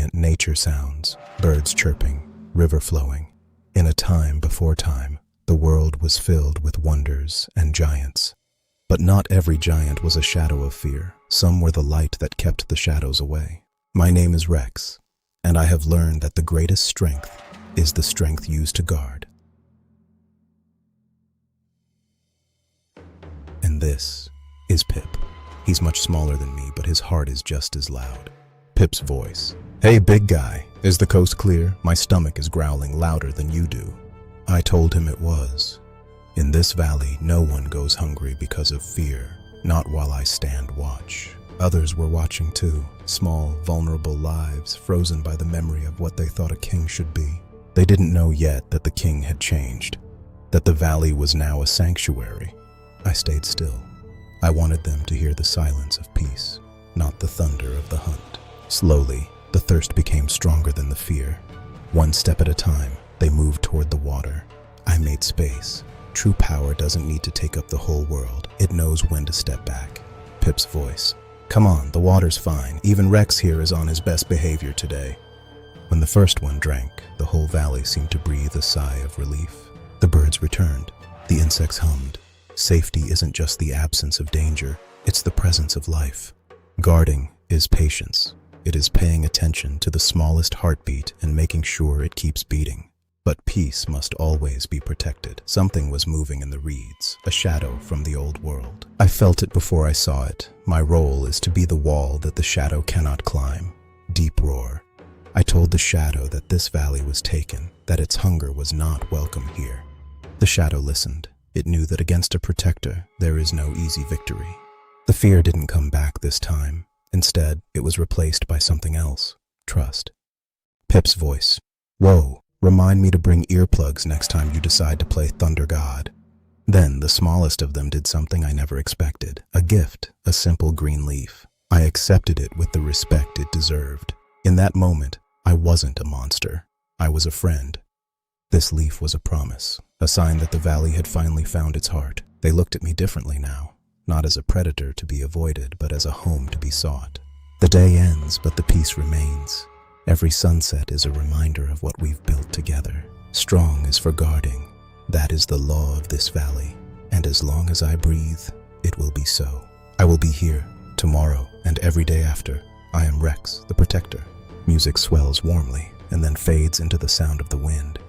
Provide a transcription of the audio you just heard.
ambient nature sounds, birds chirping, river flowing. In a time before time, the world was filled with wonders and giants. But not every giant was a shadow of fear. Some were the light that kept the shadows away. My name is Rex, and I have learned that the greatest strength is the strength used to guard. And this is Pip. He's much smaller than me, but his heart is just as loud. Pip's voice. Hey, big guy, is the coast clear? My stomach is growling louder than you do. I told him it was. In this valley, no one goes hungry because of fear, not while I stand watch. Others were watching too, small, vulnerable lives frozen by the memory of what they thought a king should be. They didn't know yet that the king had changed, that the valley was now a sanctuary. I stayed still. I wanted them to hear the silence of peace, not the thunder of the hunt. Slowly, the thirst became stronger than the fear. One step at a time, they moved toward the water. I made space. True power doesn't need to take up the whole world. It knows when to step back. Pip's voice. Come on, the water's fine. Even Rex here is on his best behavior today. When the first one drank, the whole valley seemed to breathe a sigh of relief. The birds returned. The insects hummed. Safety isn't just the absence of danger, it's the presence of life. Guarding is patience. It is paying attention to the smallest heartbeat and making sure it keeps beating. But peace must always be protected. Something was moving in the reeds, a shadow from the old world. I felt it before I saw it. My role is to be the wall that the shadow cannot climb. Deep roar. I told the shadow that this valley was taken, that its hunger was not welcome here. The shadow listened. It knew that against a protector, there is no easy victory. The fear didn't come back this time. Instead, it was replaced by something else. Trust. Pip's voice. Whoa. Remind me to bring earplugs next time you decide to play Thunder God. Then the smallest of them did something I never expected. A gift, a simple green leaf. I accepted it with the respect it deserved. In that moment, I wasn't a monster. I was a friend. This leaf was a promise, a sign that the valley had finally found its heart. They looked at me differently now, not as a predator to be avoided, but as a home to be sought. The day ends, but the peace remains. Every sunset is a reminder of what we've built together. Strong is for guarding. That is the law of this valley. And as long as I breathe, it will be so. I will be here, tomorrow, and every day after. I am Rex, the protector. Music swells warmly, and then fades into the sound of the wind.